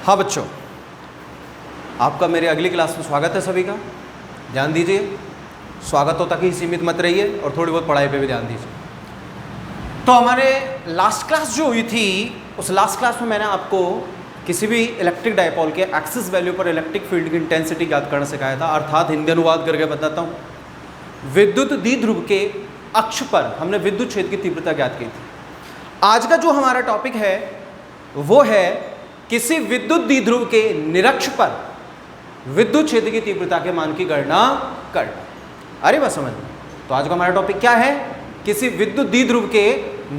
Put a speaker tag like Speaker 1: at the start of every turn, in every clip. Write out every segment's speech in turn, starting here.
Speaker 1: हाँ बच्चों, आपका मेरे अगली क्लास में स्वागत है सभी का। ध्यान दीजिए, स्वागत होता कि सीमित मत रहिए और थोड़ी बहुत पढ़ाई पे भी ध्यान दीजिए। तो हमारे लास्ट क्लास जो हुई थी, उस लास्ट क्लास में मैंने आपको किसी भी इलेक्ट्रिक डायपोल के एक्सिस वैल्यू पर इलेक्ट्रिक फील्ड की इंटेंसिटी ज्ञात करना सिखाया था। अर्थात हिंदी अनुवाद करके बताता हूँ, विद्युत द्विध्रुव के अक्ष पर हमने विद्युत क्षेत्र की तीव्रता ज्ञात की थी। आज का जो हमारा टॉपिक है वो है किसी विद्युत द्विध्रुव के निरक्ष पर विद्युत क्षेत्र की तीव्रता के मान की गणना करना। अरे बस समझ में। तो आज का हमारा टॉपिक क्या है? किसी विद्युत द्विध्रुव के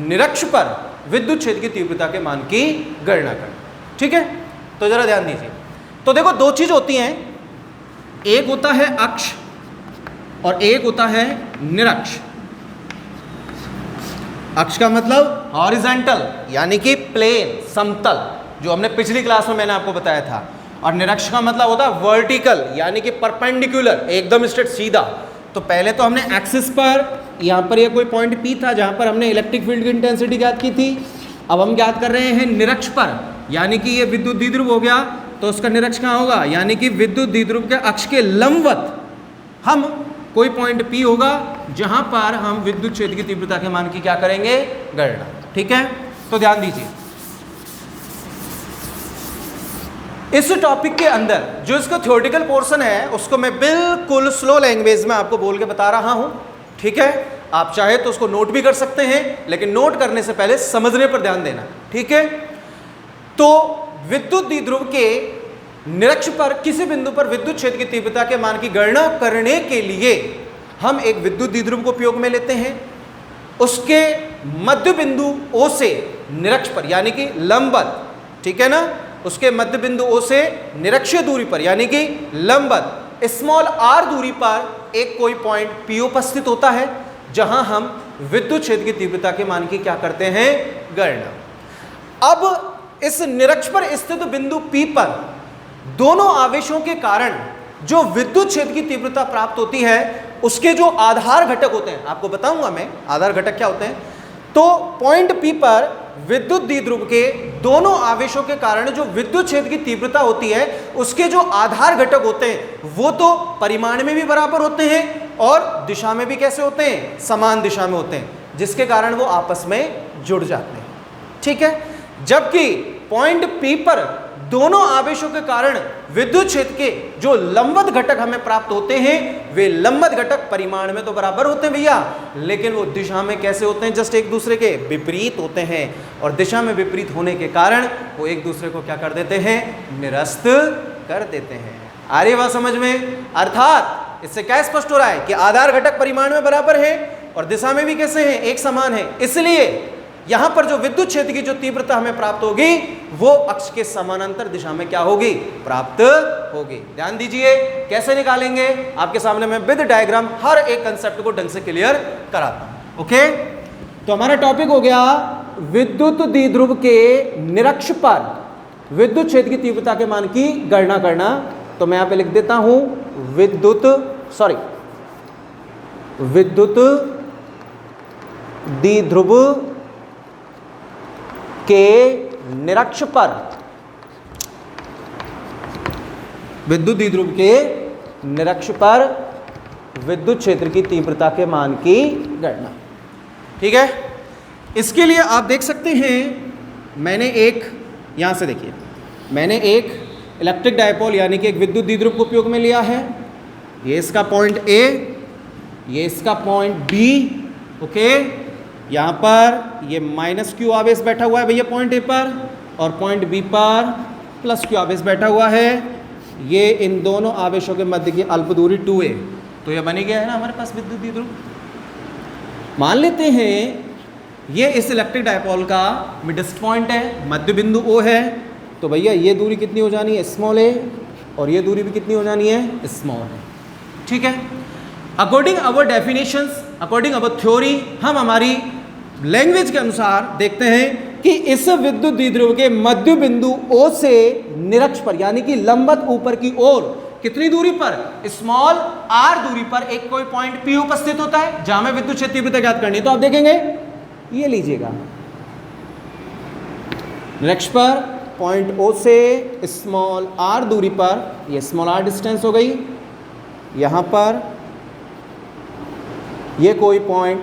Speaker 1: निरक्ष पर विद्युत क्षेत्र की तीव्रता के मान की गणना करना। ठीक है, तो जरा ध्यान दीजिए। तो देखो, दो चीज होती हैं, एक होता है अक्ष और एक होता है निरक्ष। अक्ष का मतलब हॉरिजॉन्टल यानी कि प्लेन, समतल, जो हमने पिछली क्लास में मैंने आपको बताया था। और निरक्ष का मतलब होता है वर्टिकल यानी कि परपेंडिकुलर, एकदम स्ट्रेट, सीधा। तो पहले तो हमने एक्सिस पर, यहां पर ये कोई पॉइंट P था जहां पर हमने इलेक्ट्रिक फील्ड की इंटेंसिटी ज्ञात की थी। अब हम ज्ञात कर रहे हैं निरक्ष पर, यानी कि ये विद्युत द्विध्रुव हो गया, तो उसका निरक्ष कहाँ होगा? यानी कि विद्युत द्विध्रुव के अक्ष के लंबवत हम कोई पॉइंट P होगा जहां पर हम विद्युत क्षेत्र की तीव्रता के मान की क्या करेंगे? गणना। ठीक है, तो ध्यान दीजिए। इस टॉपिक के अंदर जो इसका थ्योरेटिकल पोर्शन है उसको मैं बिल्कुल स्लो लैंग्वेज में आपको बोल के बता रहा हूं। ठीक है, आप चाहे तो उसको नोट भी कर सकते हैं, लेकिन नोट करने से पहले समझने पर ध्यान देना। ठीक है, तो विद्युत द्विध्रुव के निरक्ष पर किसी बिंदु पर विद्युत क्षेत्र की तीव्रता के मान की गणना करने के लिए हम एक विद्युत द्विध्रुव को उपयोग में लेते हैं। उसके मध्य बिंदु O से निरक्ष पर यानी कि लंबवत, ठीक है ना, उसके मध्य बिंदु O से निरक्षीय दूरी पर यानी कि लंबवत स्मॉल r दूरी पर एक कोई पॉइंट P उपस्थित होता है जहां हम विद्युत क्षेत्र की तीव्रता के मान की क्या करते हैं? गणना। अब इस निरक्ष पर स्थित बिंदु P पर दोनों आवेशों के कारण जो विद्युत क्षेत्र की तीव्रता प्राप्त होती है, उसके जो आधार घटक होते हैं, आपको बताऊंगा मैं आधार घटक क्या होते हैं। तो पॉइंट P पर विद्युत द्विध्रुव के दोनों आवेशों के कारण जो विद्युत क्षेत्र की तीव्रता होती है, उसके जो आधार घटक होते हैं वो तो परिमाण में भी बराबर होते हैं और दिशा में भी कैसे होते हैं? समान दिशा में होते हैं, जिसके कारण वो आपस में जुड़ जाते हैं। ठीक है, जबकि पॉइंट P पर दोनों आवेशों के कारण विद्युत क्षेत्र के जो लंबवत घटक हमें प्राप्त होते हैं, वे लंबवत घटक परिमाण में तो बराबर होते हैं भैया, लेकिन वो दिशा में कैसे होते हैं? जस्ट एक दूसरे के विपरीत होते हैं। और दिशा में विपरीत होने के कारण वो एक दूसरे को क्या कर देते हैं? निरस्त कर देते हैं। आ रही बात समझ में? अर्थात इससे क्या स्पष्ट हो रहा है कि आधार घटक परिमाण में बराबर है और दिशा में भी कैसे हैं? एक समान है। इसलिए यहां पर जो विद्युत क्षेत्र की जो तीव्रता हमें प्राप्त होगी वो अक्ष के समानांतर दिशा में क्या होगी? प्राप्त होगी। ध्यान दीजिए, कैसे निकालेंगे? आपके सामने मैं विद डायग्राम हर एक कंसेप्ट को ढंग से क्लियर कराता हूं। ओके, तो हमारा टॉपिक हो गया विद्युत द्विध्रुव के निरक्ष पर विद्युत क्षेत्र की तीव्रता के मान की गणना करना। तो मैं यहां पे लिख देता हूं विद्युत द्विध्रुव के निरक्ष पर विद्युत द्विध्रुव के निरक्ष पर विद्युत क्षेत्र की तीव्रता के मान की गणना। ठीक है, इसके लिए आप देख सकते हैं, मैंने एक यहां से देखिए, मैंने एक इलेक्ट्रिक डायपोल यानी कि एक विद्युत द्विध्रुव को उपयोग में लिया है। ये इसका पॉइंट A, ये इसका पॉइंट B। ओके, यहाँ पर ये -q आवेश बैठा हुआ है भैया पॉइंट A पर, और पॉइंट B पर +q आवेश बैठा हुआ है। ये इन दोनों आवेशों के मध्य की अल्प दूरी 2a। तो ये बनी गया है ना हमारे पास विद्युत द्विध्रुव। मान लेते हैं ये इस इलेक्ट्रिक डायपोल का मिडस्ट पॉइंट है, मध्य बिंदु O है। तो भैया ये दूरी कितनी हो जानी है? स्मॉल a, और ये दूरी भी कितनी हो जानी है? स्मॉल है। ठीक है, अकॉर्डिंग अवर डेफिनेशंस, अकॉर्डिंग अवर थ्योरी, हम हमारी लैंग्वेज के अनुसार देखते हैं कि इस विद्युत द्विध्रुव के मध्य बिंदु O से निरक्ष पर यानी कि लंबवत ऊपर की ओर कितनी दूरी पर? स्मॉल r दूरी पर एक कोई पॉइंट P उपस्थित होता है जहां में विद्युत क्षेत्र तीव्रता ज्ञात करनी है। तो आप देखेंगे, ये लीजिएगा, निरक्ष पर पॉइंट O से स्मॉल r दूरी पर, ये स्मॉल r डिस्टेंस हो गई, यहाँ पर ये कोई पॉइंट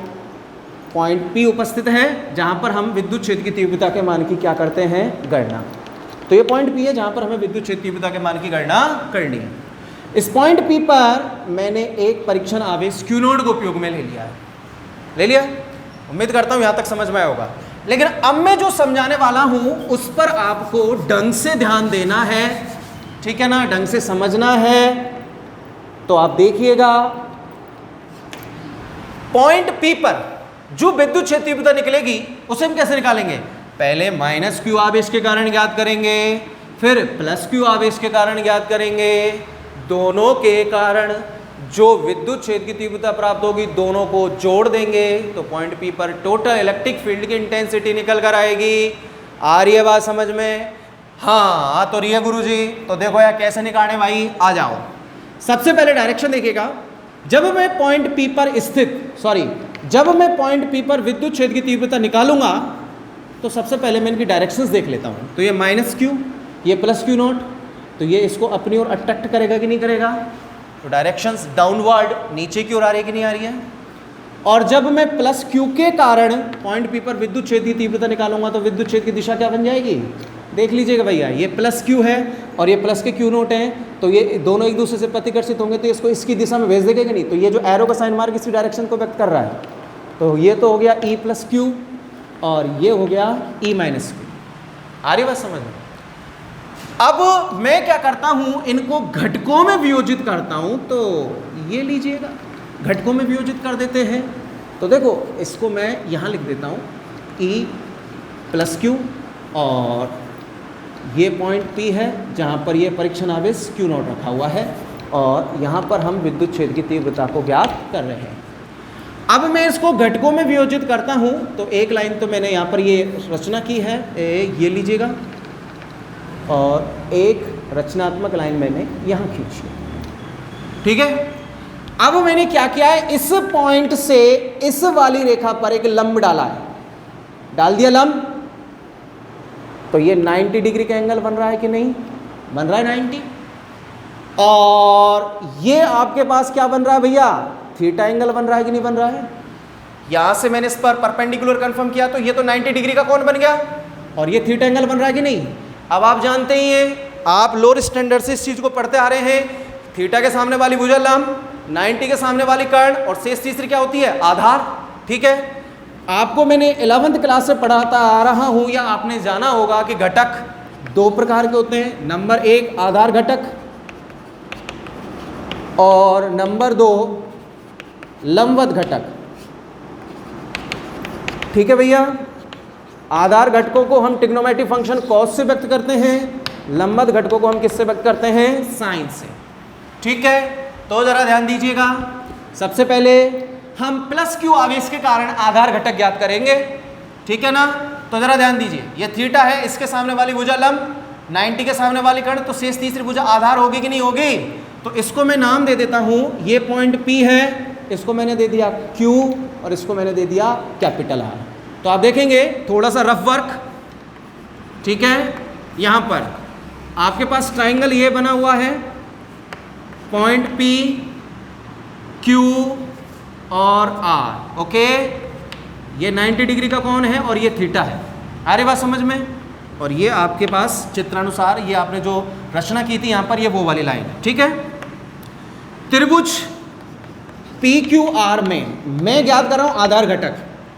Speaker 1: P उपस्थित है जहाँ पर हम विद्युत क्षेत्र की तीव्रता के मान की क्या करते हैं, गणना। तो ये पॉइंट P है जहाँ पर हमें विद्युत क्षेत्र तीव्रता के मान की गणना करनी है। इस पॉइंट P पर मैंने एक परीक्षण आवेश Q नोड को उपयोग में ले लिया है। ले लिया? उम्मीद करता हूँ यहाँ तक समझ में आया होगा। लेकिन अब मैं जो समझाने वाला हूँ उस पर आपको ढंग से ध्यान देना है, ठीक है ना, ढंग से समझना है। तो आप देखिएगा, पॉइंट P पर जो विद्युत क्षेत्र तीव्रता निकलेगी उसे हम कैसे निकालेंगे? पहले माइनस Q आवेश के कारण ज्ञात करेंगे, फिर प्लस Q आवेश के कारण ज्ञात करेंगे। दोनों के कारण जो विद्युत क्षेत्र की तीव्रता प्राप्त होगी दोनों को जोड़ देंगे तो पॉइंट P पर टोटल इलेक्ट्रिक फील्ड की इंटेंसिटी निकल कर आएगी। आ रही है बात समझ में? हाँ तो रही है गुरुजी। तो देखो यार कैसे निकालें भाई, आ जाओ। सबसे पहले डायरेक्शन देखिएगा। जब मैं पॉइंट P पर विद्युत क्षेत्र की तीव्रता निकालूंगा तो सबसे पहले मैं इनकी डायरेक्शंस देख लेता हूं। तो ये माइनस Q, ये प्लस Q नॉट, तो ये इसको अपनी ओर अट्रैक्ट करेगा कि नहीं करेगा? तो डायरेक्शंस डाउनवर्ड, नीचे की ओर आ रही है कि नहीं आ रही है? और जब मैं प्लस Q के कारण पॉइंट P पर विद्युत क्षेत्र की तीव्रता निकालूंगा तो विद्युत क्षेत्र की दिशा क्या बन जाएगी? देख लीजिएगा भैया, ये प्लस Q है और ये प्लस के Q नोट हैं, तो ये दोनों एक दूसरे से प्रतिकर्षित होंगे तो इसको इसकी दिशा में भेज देगा कि नहीं? तो ये जो एरो का साइन मार्क इसी डायरेक्शन को व्यक्त कर रहा है। तो ये तो हो गया E प्लस Q और ये हो गया E माइनस Q। आ रही बात समझ में? अब मैं क्या करता हूं, इनको घटकों में वियोजित करता हूं। तो ये लीजिएगा, घटकों में वियोजित कर देते हैं। तो देखो इसको मैं यहां लिख देता हूं E प्लस Q और ये पॉइंट P है जहां पर ये परीक्षण आवेश Q नॉट रखा हुआ है और यहां पर हम विद्युत क्षेत्र की तीव्रता को ज्ञात कर रहे हैं। अब मैं इसको घटकों में वियोजित करता हूं तो एक लाइन तो मैंने यहाँ पर ये रचना की है, ये लीजिएगा, और एक रचनात्मक लाइन मैंने यहाँ खींची, ठीक है। अब मैंने क्या किया है, इस पॉइंट से इस वाली रेखा पर एक लंब डाला है, डाल दिया लंब, तो ये 90 डिग्री का एंगल बन रहा है कि नहीं? बन रहा है 90। और ये आपके पास क्या बन रहा है भैया? थीटा एंगल बन रहा है कि नहीं बन रहा है? यहां से मैंने इस पर परपेंडिकुलर कंफर्म किया तो ये तो 90 डिग्री का कोण बन गया और ये थीटा एंगल बन रहा है कि नहीं? अब आप जानते ही हैं, आप लोअर स्टैंडर्ड से इस चीज को पढ़ते आ रहे हैं, थीटा के सामने वाली भुजा लंब, 90 के सामने वाली कर्ण और शेष तीसरी क्या होती है? आधार, ठीक है। आपको मैंने 11th क्लास से पढ़ाता आ रहा हूं या आपने जाना होगा कि घटक दो प्रकार के होते हैं। नंबर 1 आधार घटक और नंबर 2 लंबवत घटक, ठीक है भैया। आधार घटकों को हम ट्रिग्नोमेट्रिक फंक्शन कॉस से व्यक्त करते हैं, लंबवत घटकों को हम किससे व्यक्त करते हैं? साइन से, ठीक है। तो जरा ध्यान दीजिएगा, सबसे पहले हम प्लस Q आवेश के कारण आधार घटक ज्ञात करेंगे, ठीक है ना। तो जरा ध्यान दीजिए, ये थीटा है, इसके सामने वाली भुजा लंब, 90 के सामने वाली कर्ण, तो शेष तीसरी भुजा आधार होगी कि नहीं होगी? तो इसको मैं नाम दे देता हूं, ये पॉइंट P है, इसको मैंने दे दिया Q और इसको मैंने दे दिया कैपिटल R। तो आप देखेंगे थोड़ा सा रफ वर्क, ठीक है। यहां पर आपके पास ट्राइंगल ये बना हुआ है, पॉइंट P, Q और R, ओके। ये 90 डिग्री का कोण है और ये थीटा है, आ रही बात समझ में? और ये आपके पास चित्रानुसार ये आपने जो रचना की थी यहाँ पर, ये वो वाली लाइन है, ठीक है। त्रिभुज PQR में मैं ज्ञात कर रहा हूँ आधार घटक।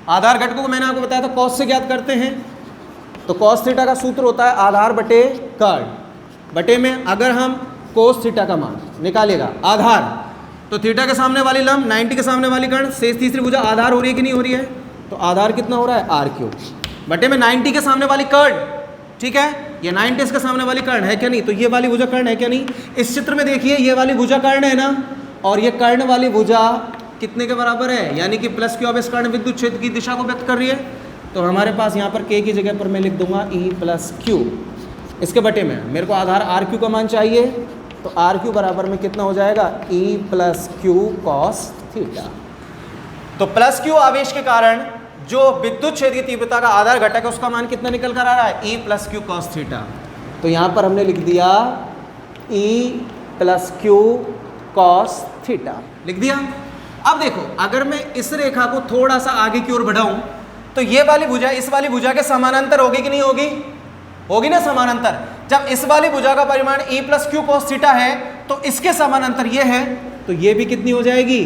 Speaker 1: आधार घटकों को मैंने आपको बताया था कॉस से ज्ञात करते हैं। तो कॉस थीटा का सूत्र होता है आधार बटे कर्ण, बटे में अगर हम कोस थीटा का मान निकालेगा आधार, तो थीटा के सामने वाली लंब, 90 के सामने वाली कर्ण, शेष तीसरी भुजा आधार हो रही है कि नहीं हो रही है? तो आधार कितना हो रहा है? R³ बटे में 90 के सामने वाली कर्ण, ठीक है। ये 90 इसके सामने वाली कर्ण है क्या नहीं? तो ये वाली भुजा कर्ण है क्या नहीं? इस चित्र में देखिए ये वाली भुजा कर्ण है ना, और ये कर्ण वाली भुजा कितने के बराबर है? यानी कि प्लस Q आवेश कर्ण विद्युत क्षेत्र की दिशा को व्यक्त कर रही है। तो हमारे पास यहाँ पर K की जगह पर मैं लिख दूंगा E प्लस Q, इसके बटे में मेरे को आधार RQ का मान चाहिए, तो RQ बराबर में कितना हो जाएगा? E plus Q cos theta. तो प्लस Q आवेश के कारण जो विद्युत क्षेत्र की तीव्रता का आधार घटक है उसका मान कितना निकल कर आ रहा है? E plus Q cos theta. तो यहाँ पर हमने लिख दिया E plus q cos theta, लिख दिया। अब देखो अगर मैं इस रेखा को थोड़ा सा आगे की ओर बढ़ाऊं तो ये वाली भुजा इस वाली भुजा के समानांतर होगी कि नहीं होगी? होगी ना समानांतर। जब इस वाली भुजा का परिमाण E plus q cos theta है तो इसके समानांतर ये है, तो ये भी कितनी हो जाएगी?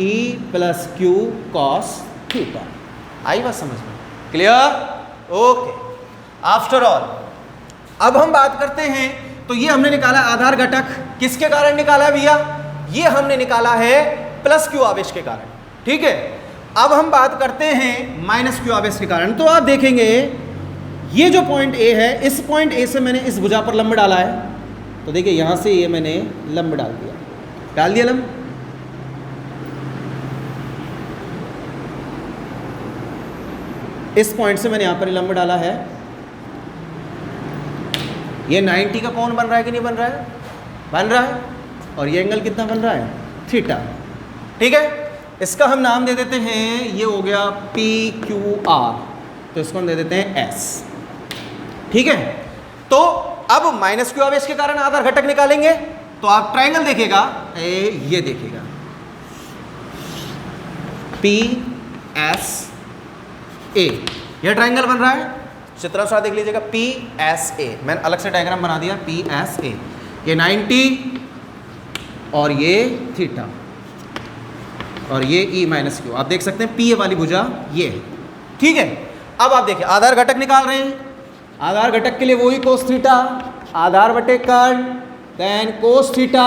Speaker 1: E plus q cos theta. आई बात समझ में? क्लियर? ओके। आफ्टर ऑल अब हम बात करते हैं, तो ये हमने निकाला आधार घटक, किसके कारण निकाला भैया? ये हमने निकाला है प्लस क्यू आवेश के कारण, ठीक है। अब हम बात करते हैं माइनस क्यू आवेश के कारण। तो आप देखेंगे ये जो पॉइंट ए है, इस पॉइंट ए से मैंने इस भुजा पर लंब डाला है, तो देखिए यहां से ये मैंने लंब डाल दिया लंब। इस पॉइंट से मैंने यहां पर लंब डाला है। ये 90 का कोण बन रहा है कि नहीं बन रहा है? बन रहा है। और ये एंगल कितना बन रहा है? थीटा, ठीक है। इसका हम नाम दे देते हैं, ये हो गया पी क्यू आर, तो इसको हम दे देते हैं एस, ठीक है। तो अब माइनस क्यू आवेश के कारण आधार घटक निकालेंगे, तो आप ट्रायंगल देखिएगा, ये देखिएगा पी एस ए, यह ट्रायंगल बन रहा है। चित्रानुसार देख लीजिएगा पी एस ए, मैंने अलग से डायग्राम बना दिया पी एस ए, ये 90 और ये थीटा और ये E माइनस क्यू, आप देख सकते हैं पी ए वाली भुजा ये है, ठीक है। अब आप देखिए आधार घटक निकाल रहे हैं, आधार घटक के लिए वही कोस थीटा, आधार बटे कर्ण, देन कोस थीटा।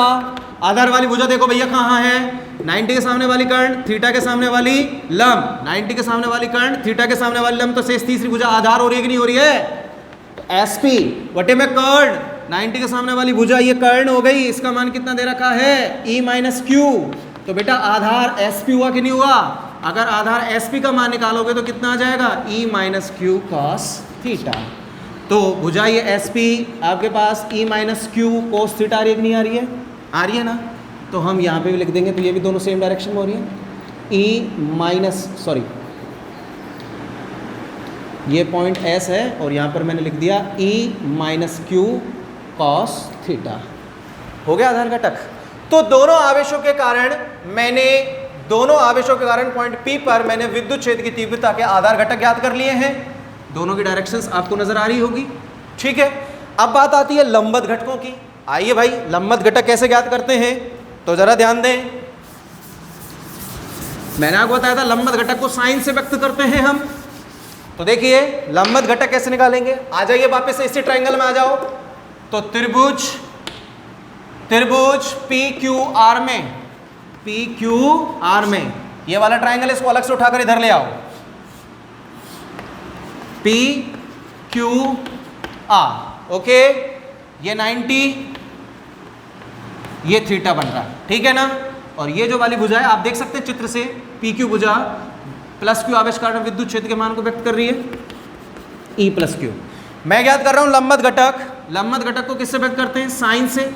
Speaker 1: आधार वाली भुजा देखो भैया कहाँ है? 90 के सामने वाली कर्ण, थीटा के सामने वाली लंब, 90 के सामने वाली कर्ण, थीटा के सामने वाली लंब, तो शेष तीसरी भुजा आधार हो रही है कि नहीं हो रही है? तो एस पी बटे में कर्ण, 90 के सामने वाली भुजा ये कर्ण हो गई, इसका मान कितना दे रखा है? E minus Q. तो बेटा आधार एस पी हुआ कि नहीं हुआ? अगर आधार एस पी का मान निकालोगे तो कितना आ जाएगा? E minus q cos theta. तो भुजा ये एस पी आपके पास E minus q cos theta आ रही है कि नहीं आ रही है? आ रही है ना। तो हम यहाँ पे भी लिख देंगे, तो ये भी दोनों सेम डायरेक्शन में हो रही है। E माइनस सॉरी ये पॉइंट S है और यहाँ पर मैंने लिख दिया E minus q cos theta. हो गया आधार घटक। तो दोनों आवेशों के कारण पॉइंट P पर मैंने विद्युत क्षेत्र की तीव्रता के आधार घटक ज्ञात कर लिए हैं। दोनों की डायरेक्शंस आपको नजर आ रही होगी, ठीक है। अब बात आती है लंबवत घटकों की। आइए भाई लंबवत घटक कैसे ज्ञात करते हैं, तो जरा ध्यान दें। मैंने आपको बताया था लंबवत घटक को साइन से व्यक्त करते हैं हम। तो देखिए लंबवत घटक कैसे निकालेंगे, आ जाइए वापस से इसी ट्रायंगल में आ जाओ। तो त्रिभुज पी क्यू आर में ये वाला ट्रायंगल, इसको अलग से उठाकर इधर ले आओ। P Q R, okay. ये 90, ये थीटा बन रहा है, ठीक है ना। और ये जो वाली भुजा है आप देख सकते हैं चित्र से, पी क्यू भुजा प्लस क्यू आवेश कारण विद्युत क्षेत्र के मान को व्यक्त कर रही है, E प्लस क्यू। मैं ज्ञात कर रहा हूं लंबवत घटक को किससे व्यक्त करते हैं? साइन से।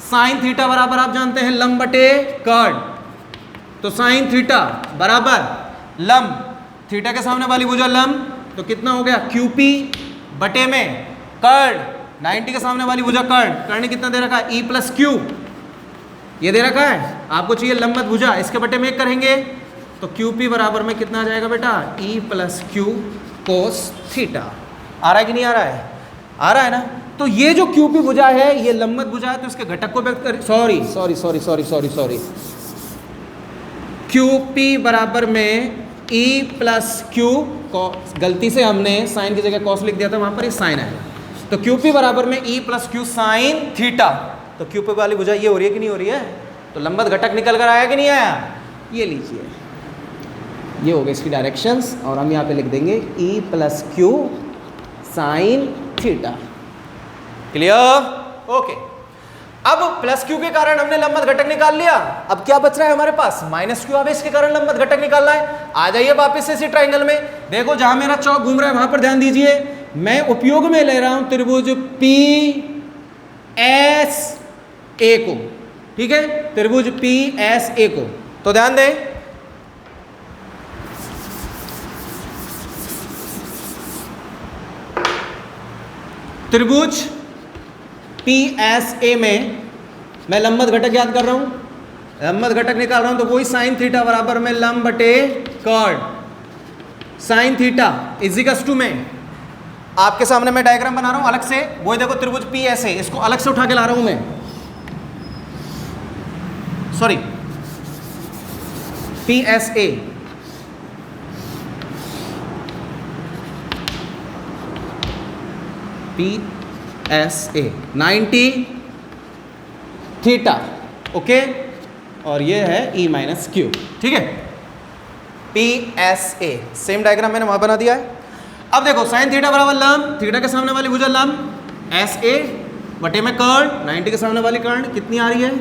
Speaker 1: साइन थीटा बराबर आप जानते हैं लंब बटे कर्ण, तो साइन थीटा बराबर लंब, थीटा के सामने वाली भुजा लंब, तो कितना हो गया? QP बटे में कर्ण, 90 के सामने वाली भुजा कर्ण कितना दे रखा है? E प्लस क्यू, ये दे रखा है। आपको चाहिए लंबवत भुजा, इसके बटे में 1 करेंगे, तो QP बराबर में कितना आ जाएगा बेटा? E plus q cos theta. आ रहा है कि नहीं आ रहा है? आ रहा है ना। तो ये जो QP भुजा है ये लंबवत भुजा है, तो इसके घटक को व्यक्त कर, सॉरी QP बराबर में E प्लस क्यू, गलती से हमने साइन की जगह कॉस लिख दिया था, वहां पर ये साइन आएगा। तो QP बराबर में E plus Q sine theta. तो QP वाली भुजा ये हो रही है कि नहीं हो रही है? तो लंबवत घटक निकल कर आया कि नहीं आया? ये लीजिए, ये हो गई इसकी डायरेक्शंस, और हम यहाँ पे लिख देंगे E plus Q sine theta. Clear? Okay. अब प्लस क्यू के कारण हमने लंबवत घटक निकाल लिया। अब क्या बच रहा है हमारे पास? माइनस क्यू आवेश के कारण लंबवत घटक निकालना है। आ जाइए वापस से इसी ट्रायंगल में। देखो जहां मेरा चौक घूम रहा है वहां पर ध्यान दीजिए। मैं उपयोग में ले रहा हूं त्रिभुज पी एस ए को, ठीक है, त्रिभुज पी एस ए को। तो ध्यान दें, त्रिभुज PSA में मैं लंबवत घटक याद कर रहा हूं, लंबवत घटक निकाल रहा हूं, तो वही साइन थीटा बराबर में लंब बटे कर्ड, साइन थीटा इजिकल्स टू में आपके सामने मैं डायग्राम बना रहा हूं अलग से, वो देखो त्रिभुज PSA, इसको अलग से उठा के ला रहा हूं मैं, sorry PSA, PSA 90 theta, okay, और ये है E माइनस क्यू, ठीक है, PSA सेम डायग्राम मैंने वहां बना दिया है। अब देखो साइन थीटा बराबर लंब, थीटा के सामने वाली भुजा लंब SA बटे में कर्ण, 90 के सामने वाली कर्ण कितनी आ रही है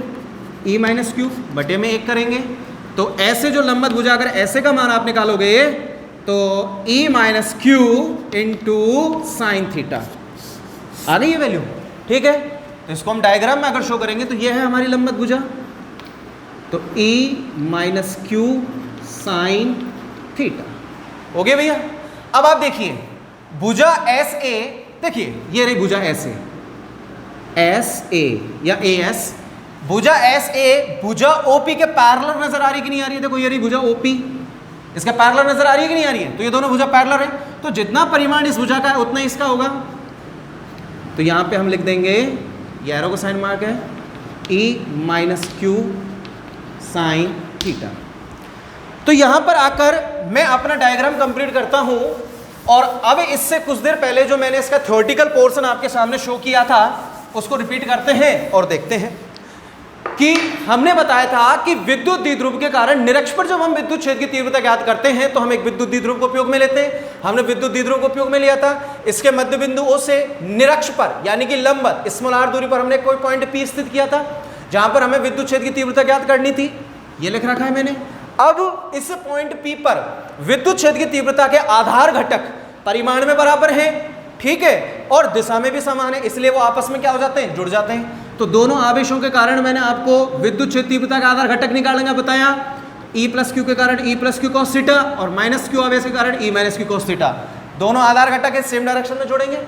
Speaker 1: E माइनस क्यू बटे में 1 करेंगे, तो ऐसे जो लंबवत भुजा अगर ऐसे का मान आप निकालोगे तो E minus q into sine theta आ गई है वैल्यू, ठीक है। तो इसको हम डायग्राम में अगर शो करेंगे तो ये है हमारी लंबवत भुजा, तो E minus Q sine theta हो गया भैया। अब आप देखिए भुजा SA, देखिए ये रही भुजा SA या AS, भुजा SA भुजा OP के पैरेलल नजर आ रही कि नहीं आ रही है, देखो ये रही भुजा OP, इसका पैरेलल नजर आ रही है कि नहीं आ रही है, तो ये दोनों भुजा पैरेलल है, तो जितना परिमाण इस भुजा का है उतना इसका होगा, तो यहां पे हम लिख देंगे, ये एरो का साइन मार्क है, E minus Q sine theta. तो यहां पर आकर मैं अपना डायग्राम कंप्लीट करता हूं, और अब इससे कुछ देर पहले जो मैंने इसका थ्योरेटिकल पोर्शन आपके सामने शो किया था उसको रिपीट करते हैं और देखते हैं कि हमने बताया था कि विद्युत द्विध्रुव के कारण निरक्ष पर जब हम विद्युत क्षेत्र की तीव्रता ज्ञात करते हैं तो हम एक विद्युत द्विध्रुव को उपयोग में लेते हैं, हमने विद्युत द्विध्रुव को उपयोग में लिया था, इसके मध्य बिंदु O से निरक्ष पर यानी कि लंबवत स्मॉल r दूरी पर हमने कोई पॉइंट P स्थित किया था जहां पर हमें विद्युत क्षेत्र की तीव्रता ज्ञात करनी थी, ये लिख रखा है मैंने। अब इस पॉइंट P पर विद्युत क्षेत्र की तीव्रता के आधार घटक परिमाण में बराबर हैं, ठीक है, और दिशा में भी समान है, इसलिए वो आपस में क्या हो जाते हैं, जुड़ जाते हैं। तो दोनों आवेशों के कारण मैंने आपको विद्युत क्षेत्र तीव्रता का आधार घटक निकालने का बताया, E प्लस क्यू के कारण E plus q cos theta और माइनस क्यू आवेश के कारण E minus q cos theta, दोनों आधार घटक है, सेम डायरेक्शन में जोड़ेंगे,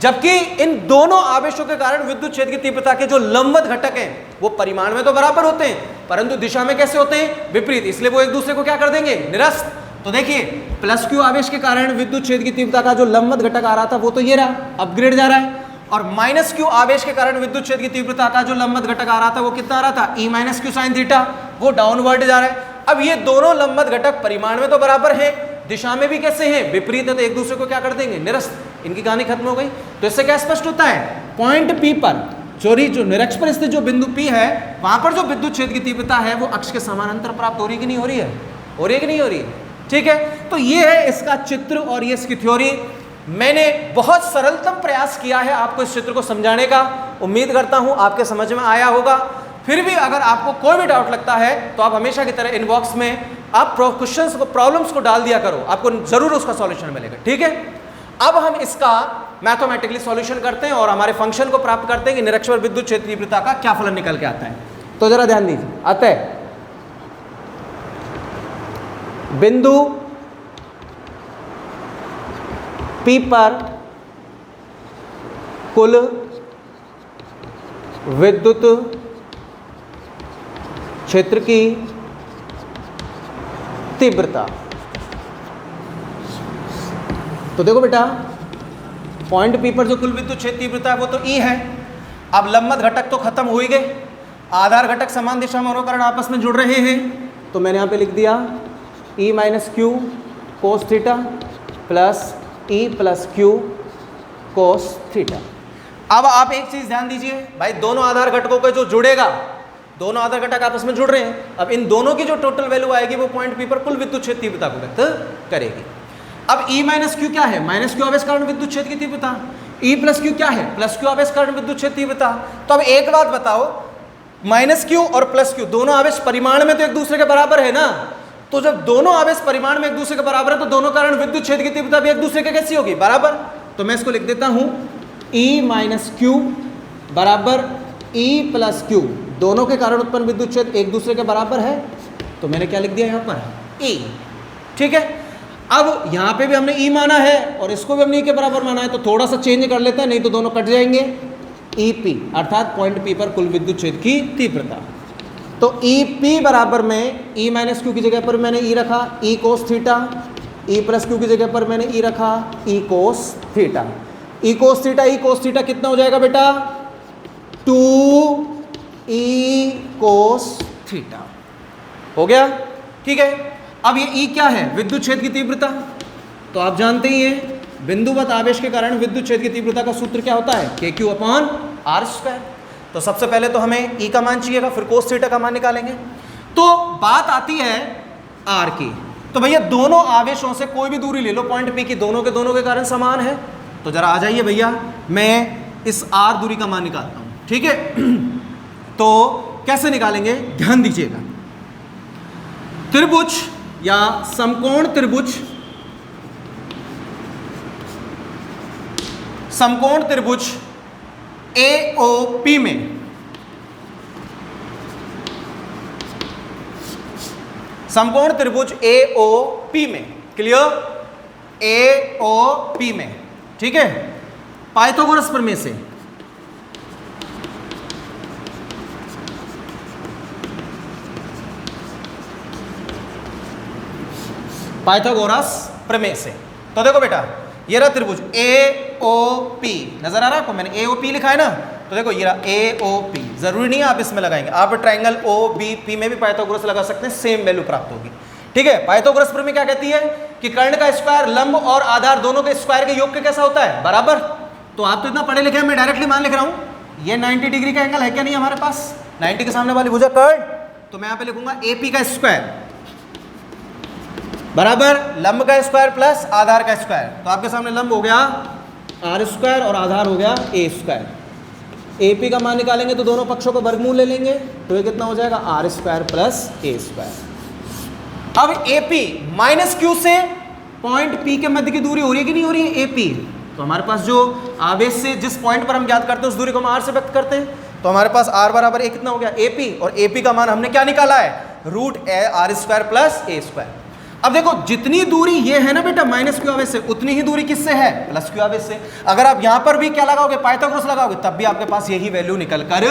Speaker 1: जबकि इन दोनों आवेशों के कारण विद्युत क्षेत्र की तीव्रता के जो लंबवत घटक हैं वो परिमाण में तो बराबर होते हैं परंतु दिशा में कैसे होते हैं, विपरीत, इसलिए वो एक दूसरे को क्या कर देंगे, निरस्त। तो देखिए प्लस क्यू आवेश के कारण विद्युत क्षेत्र की तीव्रता का जो लंबवत घटक आ रहा था वो तो ये रहा, अपग्रेड जा रहा है, और माइनस क्यू आवेश के कारण विद्युत क्षेत्र की तीव्रता का जो लंबवत घटक आ रहा था वो कितना आ रहा था, E minus Q sine theta, वो डाउनवर्ड जा रहा है। अब ये दोनों लंबवत घटक परिमाण में तो बराबर है, दिशा में भी कैसे हैं, विपरीत है, तो एक दूसरे को क्या कर देंगे, निरस्त, इनकी कहानी खत्म हो गई। तो इससे क्या स्पष्ट होता है, पॉइंट P पर जो निरक्ष पर स्थित जो बिंदु P है वहां पर जो विद्युत क्षेत्र की तीव्रता है वो अक्ष के समानांतर प्राप्त हो रही कि नहीं हो रही है, हो रही है कि नहीं हो रही है, ठीक है। तो ये है इसका चित्र और ये इसकी थ्योरी। मैंने बहुत सरलतम प्रयास किया है आपको इस चित्र को समझाने का, उम्मीद करता हूं आपके समझ में आया होगा। फिर भी अगर आपको कोई भी डाउट लगता है तो आप हमेशा की तरह इनबॉक्स में आप क्वेश्चंस को, प्रॉब्लम्स को डाल दिया करो, आपको जरूर उसका सॉल्यूशन मिलेगा, ठीक है। अब हम इसका मैथमेटिकली सॉल्यूशन करते हैं और हमारे फंक्शन को प्राप्त करते हैं कि निरक्ष पर विद्युत क्षेत्र तीव्रता का क्या फलन निकल के आता है। तो जरा ध्यान दीजिए, आता है बिंदु P पर कुल विद्युत क्षेत्र की तीव्रता। तो देखो बेटा पॉइंट P पर जो कुल विद्युत क्षेत्र तीव्रता है वो तो E है। अब लंबवत घटक तो खत्म हो ही गए, आधार घटक समान दिशा में होने के कारण आपस में जुड़ रहे हैं, तो मैंने यहां पे लिख दिया E minus q cos theta plus E plus q cos theta. अब आप एक चीज ध्यान दीजिए भाई, दोनों आधार घटकों का जो जुड़ेगा, दोनों आधार घटक आपस में जुड़ रहे हैं, अब इन दोनों की जो टोटल वैल्यू आएगी वो पॉइंट P पर कुल विद्युत क्षेत्र तीव्रता को व्यक्त करेगी। अब E माइनस क्यू क्या है, माइनस क्यू आवेश कारण विद्युत क्षेत्र की तीव्रता, E प्लस क्यू क्या है, प्लस क्यू आवेश कारण विद्युत क्षेत्र तीव्रता। तो अब एक बात बताओ, माइनस क्यू और प्लस क्यू दोनों आवेश परिमाण में तो एक दूसरे के बराबर है ना, तो जब दोनों आवेश परिमाण में एक दूसरे के बराबर है तो दोनों कारण विद्युत क्षेत्र की तीव्रता भी एक दूसरे के कैसी होगी, बराबर। तो मैं इसको लिख देता हूं E माइनस क्यू बराबर E प्लस क्यू, दोनों के कारण उत्पन्न विद्युत क्षेत्र एक दूसरे के बराबर है, तो मैंने क्या लिख दिया यहां पर E, ठीक है। अब यहां पे भी हमने E माना है और इसको भी हमने E के बराबर माना है, तो थोड़ा सा चेंज कर लेते हैं, नहीं तो दोनों कट जाएंगे। EP अर्थात पॉइंट P पर कुल विद्युत क्षेत्र की तीव्रता। तो EP बराबर में E माइनस क्यू की जगह पर मैंने E रखा E cos theta, E plus Q की जगह पर मैंने E रखा E cos theta. E cos theta कितना हो जाएगा बेटा? 2E कोस थीटा हो गया। ठीक है, अब ये E क्या है? विद्युत क्षेत्र की तीव्रता। तो आप जानते ही हैं बिंदुवत आवेश के कारण विद्युत क्षेत्र की तीव्रता का सूत्र क्या होता है? KQ upon R square. तो सबसे पहले तो हमें E का मान चाहिएगा, फिर कोस थीटा का मान निकालेंगे। तो बात आती है R की। तो भैया दोनों आवेशों से कोई भी दूरी ले लो पॉइंट P की, दोनों के कारण समान है। तो जरा आ जाइए भैया, मैं इस R दूरी का मान निकालता हूं। ठीक है, तो कैसे निकालेंगे ध्यान दीजिएगा। त्रिभुज या समकोण त्रिभुज AOP में समकोण त्रिभुज AOP में, क्लियर? AOP में, ठीक है, पाइथागोरस प्रमेय से तो देखो बेटा ये रहा त्रिभुज AOP, नजर आ रहा है आपको? मैंने AOP लिखा है ना, तो देखो ये रहा AOP। जरूरी नहीं है आप इसमें लगाएंगे, आप ट्रायंगल OBP में भी पाइथागोरस लगा सकते हैं, सेम वैल्यू प्राप्त होगी। ठीक है, पाइथागोरस प्रमेय क्या कहती है कि कर्ण का स्क्वायर लंब और आधार दोनों के स्क्वायर के योग के कैसा होता है? बराबर। तो आप तो इतना पढ़े लिखे हैं, मैं डायरेक्टली मान लिख रहा हूं। ये 90 डिग्री का एंगल है क्या? नहीं हमारे पास 90 के सामने वाली भुजा कर्ण, तो मैं यहां पे लिखूंगा AP का स्क्वायर बराबर लंब का स्क्वायर प्लस आधार का स्क्वायर। तो आपके सामने लंब हो गया R स्क्वायर और आधार हो गया A स्क्वायर। AP का मान निकालेंगे तो दोनों पक्षों को वर्गमूल ले लेंगे, तो ये कितना हो जाएगा? R square plus A square. अब AP माइनस Q से पॉइंट P के मध्य की दूरी हो रही है कि नहीं हो रही है? AP। तो हमारे पास जो आवेश से जिस पॉइंट पर हम ज्ञात करते हैं उस दूरी को हम R से व्यक्त करते हैं। तो हमारे पास R बराबर A कितना हो गया? AP। और AP का मान हमने क्या निकाला है? Root R square plus A square. अब देखो जितनी दूरी ये है ना बेटा माइनस क्यू आवेश से, उतनी ही दूरी किससे है? प्लस क्यू आवेश से। अगर आप यहां पर भी क्या लगाओगे? पाइथागोरस लगाओगे, तब भी आपके पास यही वैल्यू निकल कर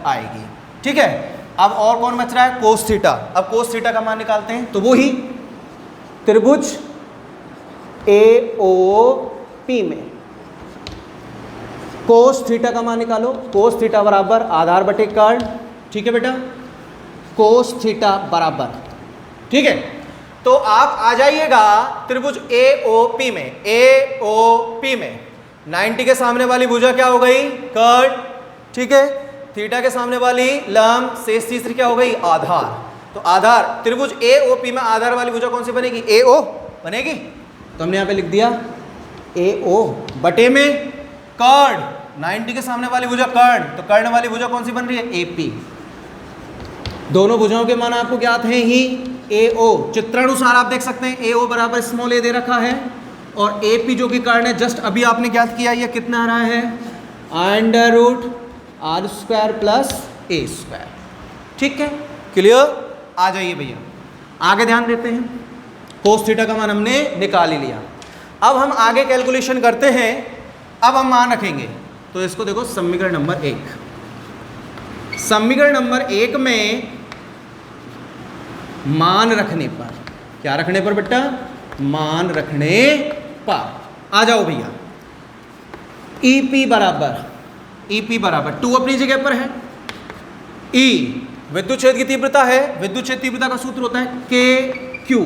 Speaker 1: आएगी। ठीक है, अब और कौन बच रहा है? Cos theta. अब कोस थीटा का मान निकालते हैं, तो वो ही त्रिभुज AOP में कोस थीटा का मान निकालो। कोस थीटा बराबर आधार बटे कर्ण। ठीक है बेटा, कोस थीटा बराबर, ठीक है। तो आप आ जाइएगा त्रिभुज AOP में। AOP में 90 के सामने वाली भुजा क्या हो गई? कर्ण, ठीक है। थीटा के सामने वाली लंब, शेष तीसरी क्या हो गई? आधार। तो आधार त्रिभुज AOP में आधार वाली भुजा कौन सी बनेगी? AO बनेगी। तो हमने यहां पे लिख दिया AO बटे में कर्ण। 90 के सामने वाली भुजा कर्ण, तो कर्ण वाली भुजा कौन सी बन रही है? AP। दोनों भुजाओं के मान आपको ज्ञात हैं ही। AO चित्रानुसार आप देख सकते हैं AO बराबर स्मॉल a दे रखा है, और AP जो कि कर्ण है जस्ट अभी आपने ज्ञात किया, ये कितना आ रहा है? Under root R square plus A square. ठीक है, क्लियर? आ जाइए भैया आगे ध्यान देते हैं। कोस थीटा का मान हमने निकाल ही लिया। अब हम आगे कैलकुलेशन करते हैं। अब हम मान रखेंगे, तो इसको देखो समीकरण नंबर 1। समीकरण नंबर 1 में मान रखने पर, क्या रखने पर बेटा? मान रखने पर। आ जाओ भैया, EP बराबर 2 अपनी जगह पर है। E विद्युत क्षेत्र की तीव्रता है। विद्युत क्षेत्र तीव्रता का सूत्र होता है KQ,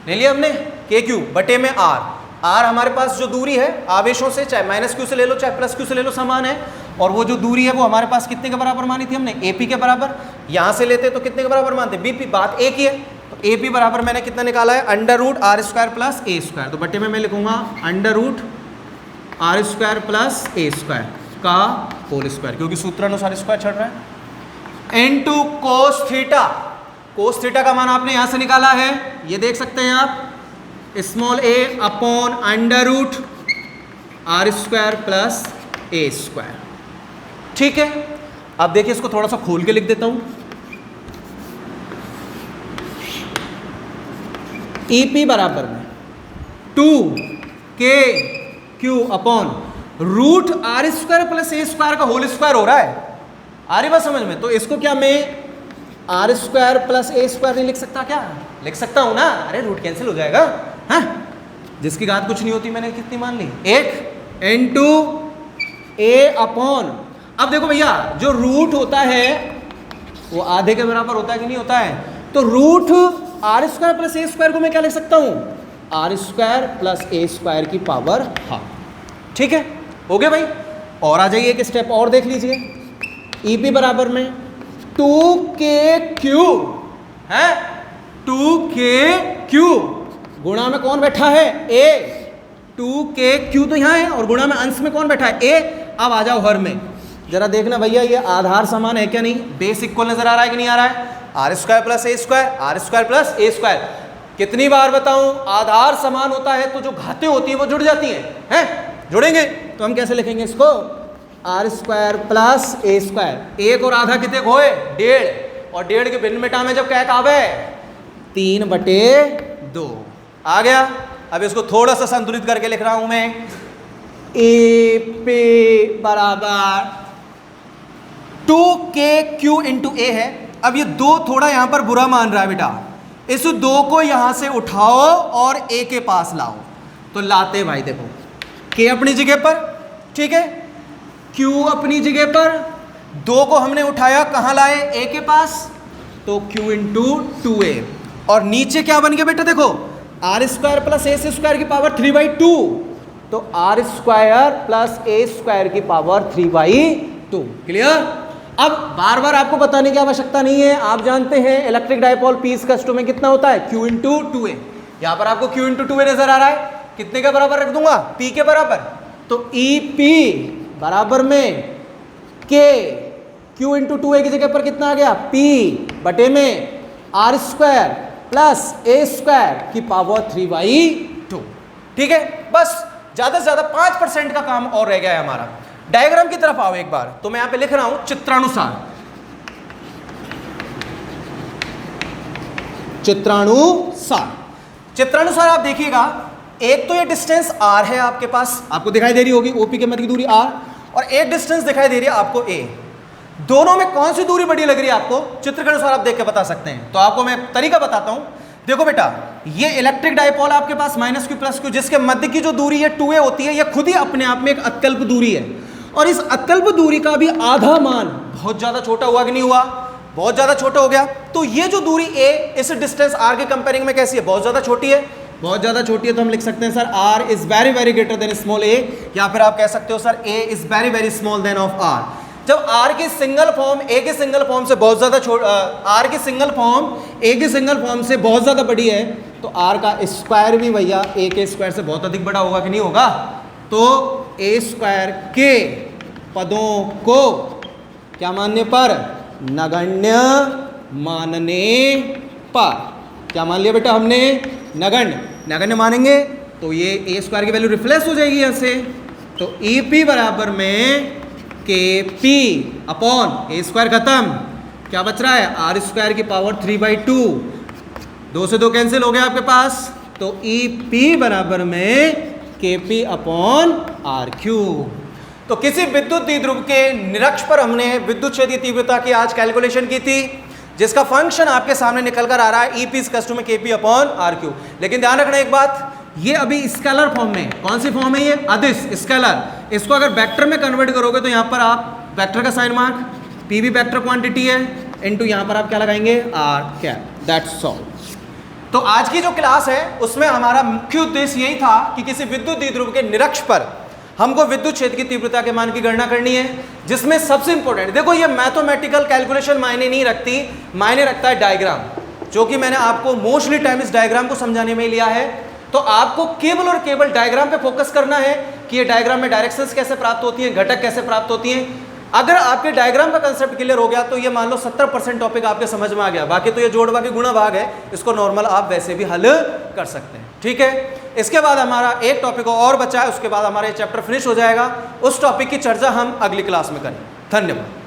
Speaker 1: ले लिया हमने, KQ बटे में R। R हमारे पास जो दूरी है आवेशों से, चाहे माइनस क्यू से ले लो चाहे प्लस क्यू से ले लो, समान है। और वो जो दूरी है वो हमारे पास कितने के बराबर मानी थी हमने? AP के बराबर। यहां से लेते तो कितने के बराबर मानते? BP। बात एक ही है। तो AP बराबर मैंने कितना निकाला है? Under root R square plus A square. तो बटे में मैं लिखूंगा under root R square plus A square का होल स्क्वायर, क्योंकि सूत्रानुसार स्क्वायर चढ़ रहा है, into cos theta. Cos theta का मान आपने यहां से निकाला है, ये देख सकते हैं आप, small a upon under root R square plus A square. ठीक है, अब देखिए इसको थोड़ा सा खोल के लिख देता हूं। EP बराबर में 2KQ upon root R square plus A square का होल स्क्वायर हो रहा है। आ रही बात समझ में? तो इसको क्या मैं R square plus A square नहीं लिख सकता? क्या लिख सकता हूं ना? अरे रूट कैंसिल हो जाएगा, हाँ, जिसकी घात कुछ नहीं होती मैंने कितनी मान ली, 1 इंटू ए अपॉन, अब देखो भैया जो रूट होता है वो आधे के बराबर होता है कि नहीं होता है? तो root R square plus A square को मैं क्या लिख सकता हूं? R square plus A square की पावर हाफ। ठीक है, हो गया भाई। और आ जाइए एक स्टेप और देख लीजिए, ई पी बराबर में 2k क्यूब है, 2k क्यूब गुणा में कौन बैठा है? ए। 2k क्यूब तो यहाँ है और गुणा में अंश में कौन बैठा है? ए। अब आ जाओ हर में, जरा देखना भैया ये आधार समान है क्या नहीं, बेस इक्वल नजर आ रहा है कि नहीं आ रहा है? R square plus A square, R square plus A square. कितनी बार बताऊं, आधार समान होता है तो जो घातें होती हैं वो जुड़ जाती हैं, जुड़ेंगे तो हम कैसे लिखेंगे इसको? R square plus A square. एक और आधा कितने होए? 1.5, और 1.5 के भिन्न मिटा में जब क्या आवे 3/2 आ गया। अब इसको थोड़ा सा संतुलित करके लिख रहा हूं मैं, ए पे बराबर 2k क्यू इंटू ए है। अब ये 2 थोड़ा यहां पर बुरा मान रहा है बेटा, इस 2 को यहां से उठाओ और ए के पास लाओ, तो लाते भाई देखो, k अपनी जगह पर, ठीक है, q अपनी जगह पर, 2 को हमने उठाया कहां लाए? a के पास, तो q इंटू 2a, और नीचे क्या बन गया बेटा देखो, R square plus A square की पावर 3/2, तो R square plus A square की पावर 3/2। क्लियर? अब बार बार आपको बताने की आवश्यकता नहीं है, आप जानते हैं electric dipole P equals to में कितना होता है? q into 2a। यहां पर आपको q इंटू 2a नजर आ रहा है, कितने के बराबर रख दूंगा? p के बराबर, तो ई पी बराबर में k, q इंटू 2a की जगह पर कितना आ गया? p बटे में R square plus A square की पावर 3/2। ठीक है, बस ज्यादा से ज्यादा 5% का काम और रह गया है हमारा। डायग्राम की तरफ आओ एक बार, तो मैं यहां पे लिख रहा हूं चित्रानुसार, चित्रानुसार आप देखिएगा, एक तो ये डिस्टेंस r है आपके पास, आपको दिखाई दे रही होगी ओपी के मध्य की दूरी r, और एक डिस्टेंस दिखाई दे रही है आपको a। दोनों में कौन सी दूरी बड़ी लग रही है आपको? चित्र के अनुसार आप देख के बता सकते हैं। तो आपको मैं तरीका बताता हूं, देखो बेटा, ये इलेक्ट्रिक डायपोल आपके पास -q प्लस q, जिसके मध्य की जो दूरी है 2a होती है, यह खुद ही अपने आप में एक अत्यल्प दूरी है, और इस अत्यल्प दूरी का भी आधा मान बहुत ज्यादा छोटा हुआ कि नहीं हुआ? बहुत ज्यादा छोटा हो गया। तो ये जो दूरी a इस डिस्टेंस r के कंपेयरिंग में कैसी है? बहुत ज्यादा छोटी है। बहुत ज्यादा छोटी है तो हम लिख सकते हैं sir r is very very greater than small a, या फिर आप कह सकते हो sir a is very very small than of r। जब r की सिंगल फॉर्म a के सिंगल फॉर्म से बहुत ज्यादा r की सिंगल फॉर्म a के सिंगल फॉर्म से बहुत ज्यादा बड़ी है, तो r का स्क्वायर भी भैया a के स्क्वायर से बहुत अधिक बड़ा होगा कि नहीं होगा? तो ए स्क्वायर के पदों को क्या मानने पर? नगण्य मानने पर। क्या मान लिया बेटा हमने? नगण्य मानेंगे तो ये ए स्क्वायर की वैल्यू रिफ्लेक्स हो जाएगी यहाँ से, तो ई पी बराबर में के पी अपॉन ए स्क्वायर खत्म, क्या बच रहा है? आर स्क्वायर की पावर 3/2, 2 से 2 कैंसिल हो गया आपके पास, तो ई पी बराबर में के पी अपॉन आर क्यूब। तो किसी विद्युत द्विध्रुव के निरक्ष पर हमने विद्युत क्षेत्रीय तीव्रता की आज कैलकुलेशन की थी, जिसका फंक्शन आपके सामने निकल कर आ रहा है ई पी इक्वल्स में के पी अपॉन आर क्यूब। लेकिन ध्यान रखना एक बात, ये अभी स्केलर फॉर्म में, कौन सी फॉर्म है ये? अदिश स्केलर। इसको अगर वेक्टर में कन्वर्ट करोगे तो यहाँ पर आप वेक्टर का साइन मार्क, पी भी वेक्टर क्वांटिटी है, इनटू यहाँ पर आप क्या लगाएंगे? R cap, that's all. तो आज की जो क्लास है उसमें हमारा मुख्य उद्देश्य यही था कि किसी विद्युत द्विध्रुव के निरक्ष पर हमको विद्युत क्षेत्र की तीव्रता के मान की गणना करनी है, जिसमें सबसे इंपॉर्टेंट, देखो ये मैथमेटिकल कैलकुलेशन मायने नहीं रखती, मायने रखता है डायग्राम, जो कि मैंने आपको मोस्टली टाइम इस डायग्राम को समझाने में लिया है। तो आपको केवल और केवल डायग्राम पे फोकस करना है कि ये डायग्राम में डायरेक्शंस कैसे प्राप्त होती हैं, घटक कैसे प्राप्त होती हैं। अगर आपके डायग्राम का कंसेप्ट क्लियर हो गया तो ये मान लो 70% टॉपिक आपके समझ में आ गया। बाकी तो ये जोड़ बाकी गुणा भाग है, इसको नॉर्मल आप वैसे भी हल कर सकते हैं। ठीक है, इसके बाद हमारा एक टॉपिक और बचा है, उसके बाद हमारा ये चैप्टर फिनिश हो जाएगा। उस टॉपिक की चर्चा हम अगली क्लास में करें। धन्यवाद।